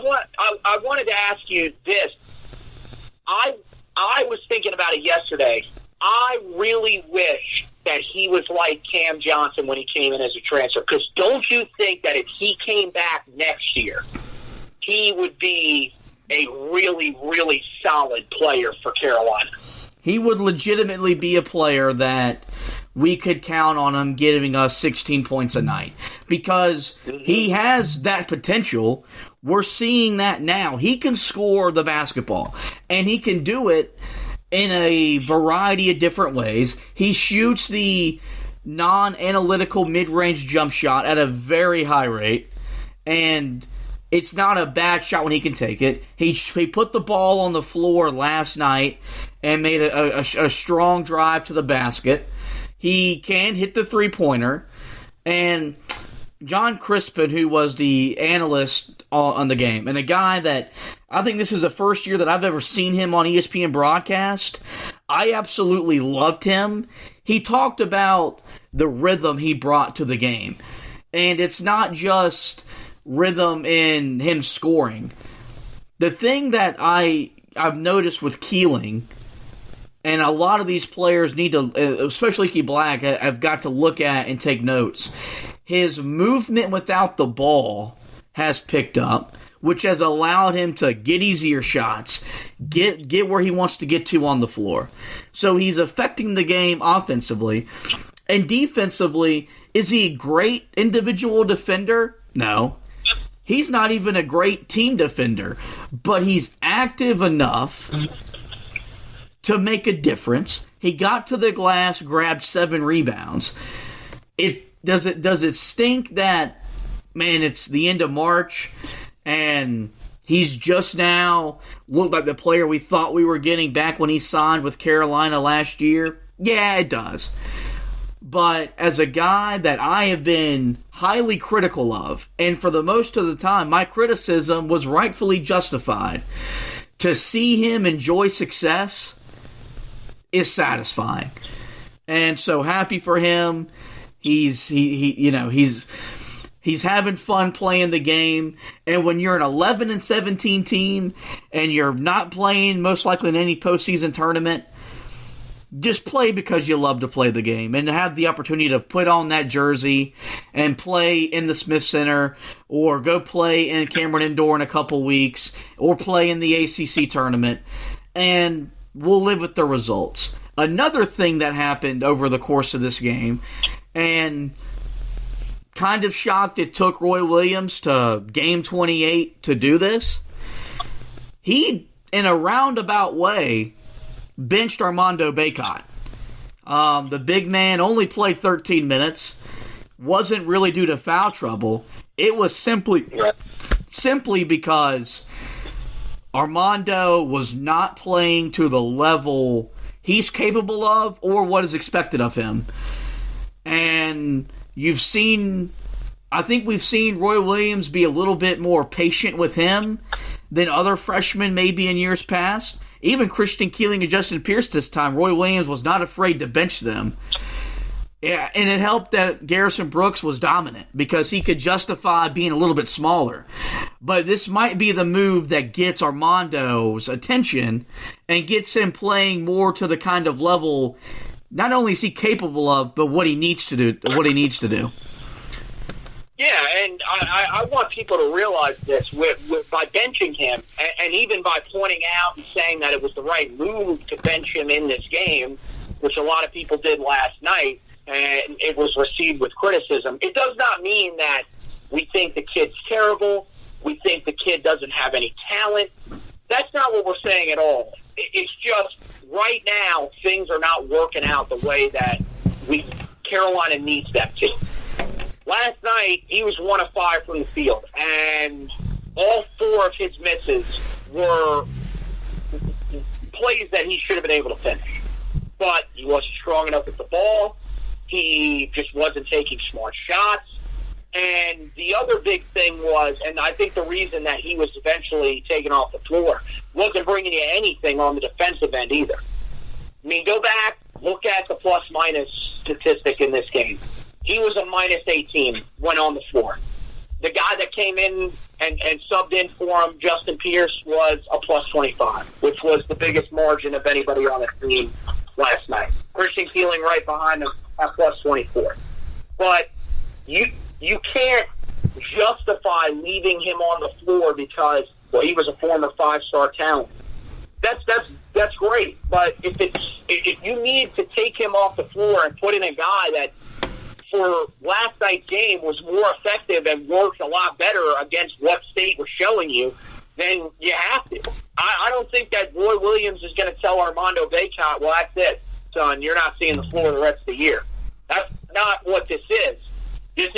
I wanted to ask you this. I was thinking about it yesterday. I really wish that he was like Cam Johnson when he came in as a transfer. Because don't you think that if he came back next year, he would be a really, really solid player for Carolina? He would legitimately be a player that we could count on him giving us 16 points a night. Because he has that potential. We're seeing that now. He can score the basketball. And he can do it in a variety of different ways. He shoots the non-analytical mid-range jump shot at a very high rate, and it's not a bad shot when he can take it. He put the ball on the floor last night and made a strong drive to the basket. He can hit the three-pointer, and John Crispin, who was the analyst on the game, and a guy that I think this is the first year that I've ever seen him on ESPN broadcast. I absolutely loved him. He talked about the rhythm he brought to the game. And it's not just rhythm in him scoring. The thing that I've noticed with Keeling, and a lot of these players need to, especially Key Black, I've got to look at and take notes. His movement without the ball has picked up, which has allowed him to get easier shots, get where he wants to get to on the floor. So he's affecting the game offensively. And defensively, is he a great individual defender? No. He's not even a great team defender, but he's active enough to make a difference. He got to the glass, grabbed 7 rebounds. Does it stink that, man, it's the end of March and he's just now looked like the player we thought we were getting back when he signed with Carolina last year? Yeah, it does. But as a guy that I have been highly critical of, and for the most of the time, my criticism was rightfully justified, to see him enjoy success is satisfying. And so happy for him. He's having fun playing the game, and when you're an 11-17 team and you're not playing most likely in any postseason tournament, just play because you love to play the game and have the opportunity to put on that jersey and play in the Smith Center or go play in Cameron Indoor in a couple weeks or play in the ACC tournament, and we'll live with the results. Another thing that happened over the course of this game, and kind of shocked it took Roy Williams to game 28 to do this. He, in a roundabout way, benched Armando Bacot. The big man only played 13 minutes. Wasn't really due to foul trouble. It was simply because Armando was not playing to the level he's capable of or what is expected of him. And I think we've seen Roy Williams be a little bit more patient with him than other freshmen maybe in years past. Even Christian Keeling and Justin Pierce this time, Roy Williams was not afraid to bench them. Yeah, and it helped that Garrison Brooks was dominant because he could justify being a little bit smaller. But this might be the move that gets Armando's attention and gets him playing more to the kind of level not only is he capable of, but what he needs to do. Yeah, and I want people to realize this. By benching him, and even by pointing out and saying that it was the right move to bench him in this game, which a lot of people did last night, and it was received with criticism, it does not mean that we think the kid's terrible, we think the kid doesn't have any talent. That's not what we're saying at all. It's just right now things are not working out the way that Carolina needs them to. Last night, he was 1 of 5 from the field, and all 4 of his misses were plays that he should have been able to finish. But he wasn't strong enough with the ball. He just wasn't taking smart shots. And the other big thing was, and I think the reason that he was eventually taken off the floor, wasn't bringing you anything on the defensive end either. I mean, go back, look at the plus-minus statistic in this game. He was a minus 18 when on the floor. the guy that came in and subbed in for him, Justin Pierce, was a plus 25, which was the biggest margin of anybody on the team last night. Christian Keeling right behind him at plus 24. But you can't justify leaving him on the floor because, well, he was a former 5-star talent. That's great, but if you need to take him off the floor and put in a guy that for last night's game was more effective and worked a lot better against what State was showing you, then you have to. I don't think that Roy Williams is going to tell Armando Bacot, well, that's it, son, you're not seeing the floor the rest of the year. That's not what this is. This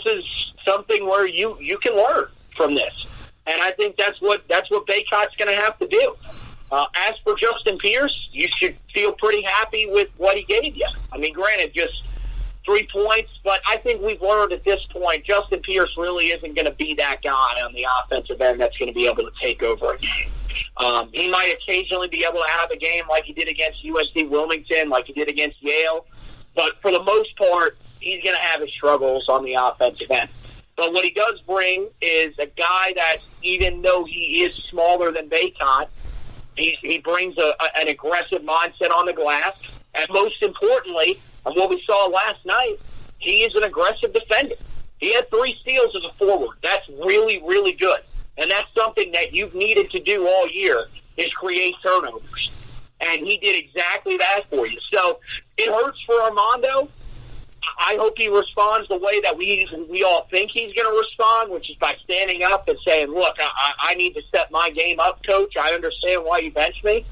is something where you can learn from this. And I think that's what Bacot's going to have to do. As for Justin Pierce, you should feel pretty happy with what he gave you. I mean, granted, just 3 points, but I think we've learned at this point Justin Pierce really isn't going to be that guy on the offensive end that's going to be able to take over a game. He might occasionally be able to have a game like he did against USC Wilmington, like he did against Yale, but for the most part, he's going to have his struggles on the offensive end. But what he does bring is a guy that, even though he is smaller than Bacot, he brings an aggressive mindset on the glass. And most importantly, and what we saw last night, he is an aggressive defender. He had 3 steals as a forward. That's really, really good. And that's something that you've needed to do all year, is create turnovers. And he did exactly that for you. So it hurts for Armando. I hope he responds the way that we all think he's going to respond, which is by standing up and saying, look, I need to step my game up, coach. I understand why you benched me.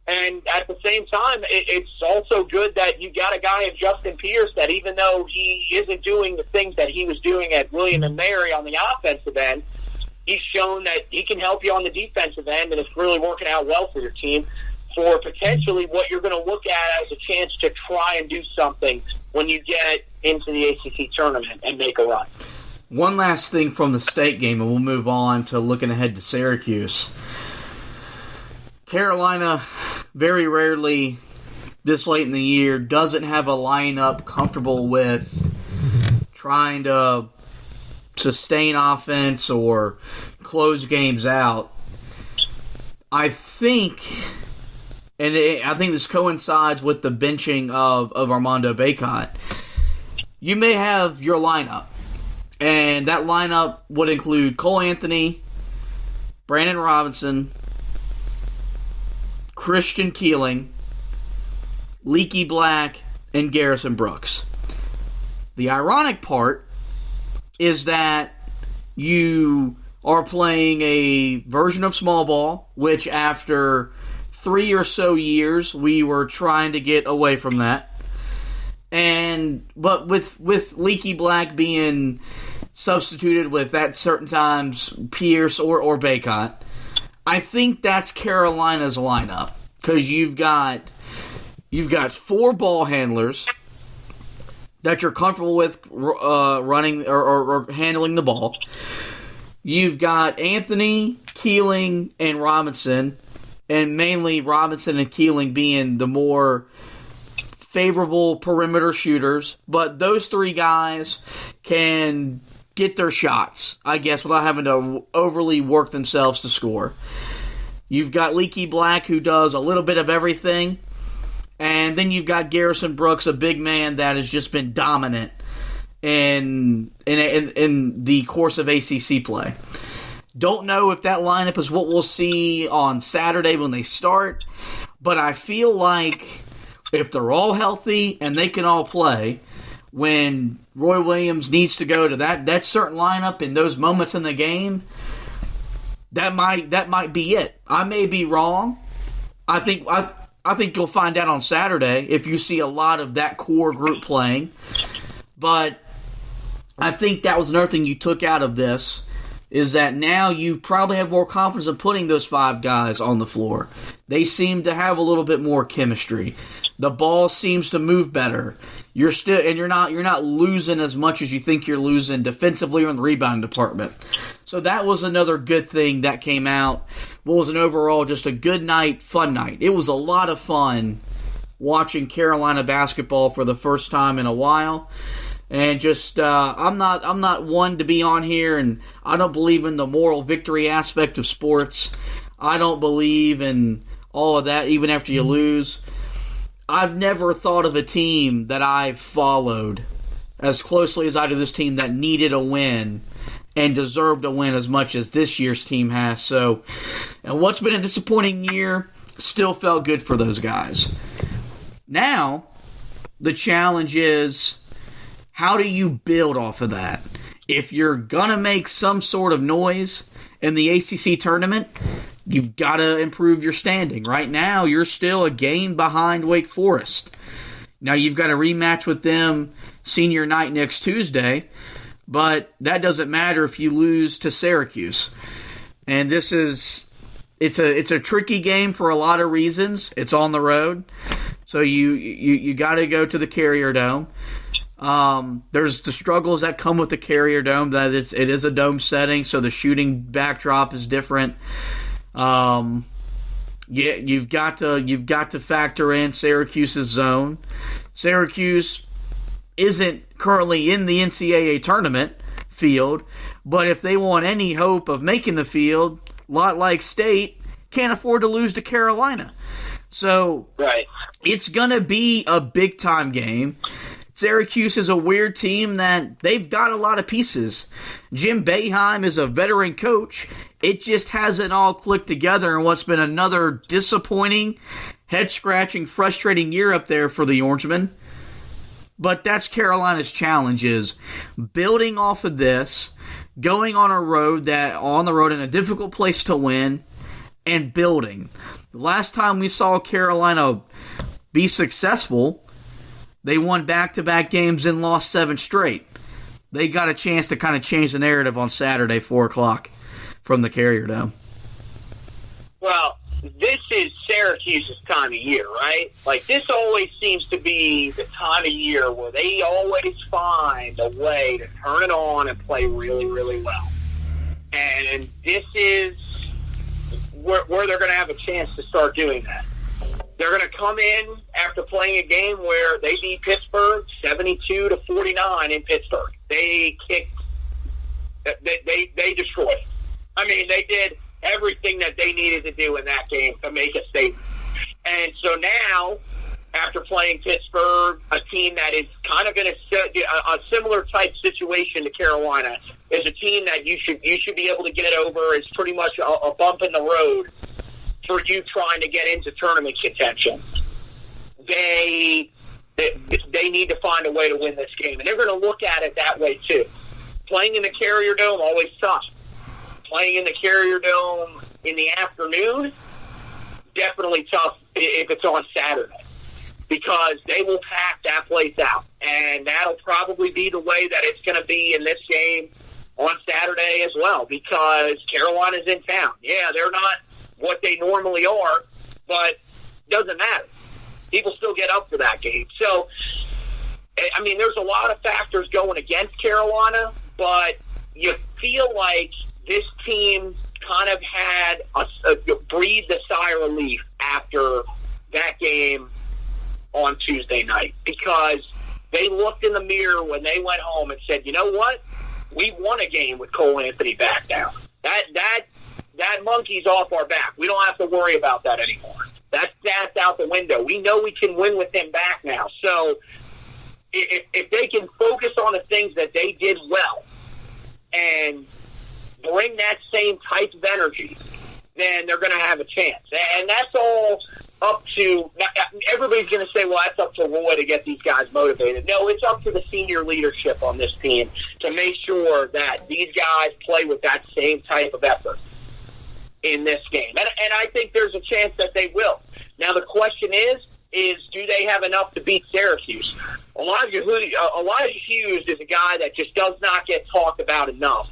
And at the same time, it's also good that you got a guy in Justin Pierce that, even though he isn't doing the things that he was doing at William and Mary on the offensive end, he's shown that he can help you on the defensive end, and it's really working out well for your team for potentially what you're going to look at as a chance to try and do something when you get into the ACC tournament and make a run. One last thing from the State game, and we'll move on to looking ahead to Syracuse. Carolina, very rarely this late in the year, doesn't have a lineup comfortable with trying to sustain offense or close games out. I think this coincides with the benching of Armando Bacot. You may have your lineup, and that lineup would include Cole Anthony, Brandon Robinson, Christian Keeling, Leaky Black, and Garrison Brooks. The ironic part is that you are playing a version of small ball, which after 3 or so years we were trying to get away from that. But with Leaky Black being substituted with, at certain times, Pierce or Bacot, I think that's Carolina's lineup, because you've got 4 ball handlers that you're comfortable with running or handling the ball. You've got Anthony, Keeling, and Robinson, and mainly Robinson and Keeling being the more favorable perimeter shooters. But those 3 guys can get their shots, I guess, without having to overly work themselves to score. You've got Leaky Black, who does a little bit of everything. And then you've got Garrison Brooks, a big man that has just been dominant in the course of ACC play. Don't know if that lineup is what we'll see on Saturday when they start, but I feel like if they're all healthy and they can all play, when Roy Williams needs to go to that certain lineup in those moments in the game, that might be it. I may be wrong. I think you'll find out on Saturday if you see a lot of that core group playing. But I think that was another thing you took out of this, is that now you probably have more confidence in putting those 5 guys on the floor. They seem to have a little bit more chemistry. The ball seems to move better. You're not losing as much as you think you're losing defensively or in the rebounding department. So that was another good thing that came out. What was an overall just a good night, fun night. It was a lot of fun watching Carolina basketball for the first time in a while. And just I'm not one to be on here, and I don't believe in the moral victory aspect of sports. I don't believe in all of that, even after you lose. I've never thought of a team that I've followed as closely as I do this team that needed a win and deserved a win as much as this year's team has. So, and what's been a disappointing year still felt good for those guys. Now, the challenge is, how do you build off of that? If you're going to make some sort of noise in the ACC tournament, you've got to improve your standing. Right now, you're still a game behind Wake Forest. Now, you've got a rematch with them senior night next Tuesday, but that doesn't matter if you lose to Syracuse. And it's a tricky game for a lot of reasons. It's on the road, so you got to go to the Carrier Dome. There's the struggles that come with the Carrier Dome, that it is a dome setting, so the shooting backdrop is different. You've got to factor in Syracuse's zone. Syracuse isn't currently in the NCAA tournament field, but if they want any hope of making the field, a lot like State, can't afford to lose to Carolina. So right. It's going to be a big-time game. Syracuse is a weird team that they've got a lot of pieces. Jim Boeheim is a veteran coach. It just hasn't all clicked together in what's been another disappointing, head-scratching, frustrating year up there for the Orangemen. But that's Carolina's challenge, is building off of this, going on the road in a difficult place to win, and building. The last time we saw Carolina be successful, they won back-to-back games and lost 7 straight. They got a chance to kind of change the narrative on Saturday, 4 o'clock, from the Carrier Dome. Well, this is Syracuse's time of year, right? Like, this always seems to be the time of year where they always find a way to turn it on and play really, really well. And this is where they're going to have a chance to start doing that. They're going to come in after playing a game where they beat Pittsburgh 72-49 in Pittsburgh. They destroyed it. I mean, they did everything that they needed to do in that game to make a statement. And so now, after playing Pittsburgh, a team that is kind of in a similar type situation to Carolina, is a team that you should be able to get over. It's pretty much a bump in the road for you trying to get into tournament contention. They need to find a way to win this game, and they're going to look at it that way too. Playing in the Carrier Dome, always tough. Playing in the Carrier Dome in the afternoon, definitely tough if it's on Saturday, because they will pack that place out, and that'll probably be the way that it's going to be in this game on Saturday as well, because Carolina's in town. Yeah, they're not what they normally are, but it doesn't matter. People still get up for that game. So, I mean, there's a lot of factors going against Carolina, but you feel like this team kind of had breathed a sigh of relief after that game on Tuesday night, because they looked in the mirror when they went home and said, you know what? We won a game with Cole Anthony back now. That monkey's off our back. We don't have to worry about that anymore. That's out the window. We know we can win with him back now. So if they can focus on the things that they did well and bring that same type of energy, then they're going to have a chance. And that's all up to – everybody's going to say, well, that's up to Roy to get these guys motivated. No, it's up to the senior leadership on this team to make sure that these guys play with that same type of effort in this game. And I think there's a chance that they will. Now, the question is do they have enough to beat Syracuse? Elijah Hughes is a guy that just does not get talked about enough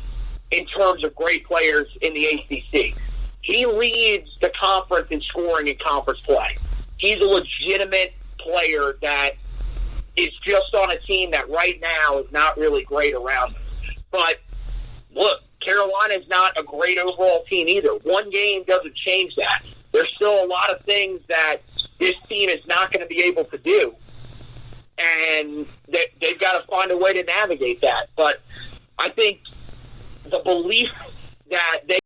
in terms of great players in the ACC. He leads the conference in scoring in conference play. He's a legitimate player that is just on a team that right now is not really great around him. But, look, Carolina's not a great overall team either. One game doesn't change that. There's still a lot of things that this team is not going to be able to do. and they've got to find a way to navigate that. But I think the belief that they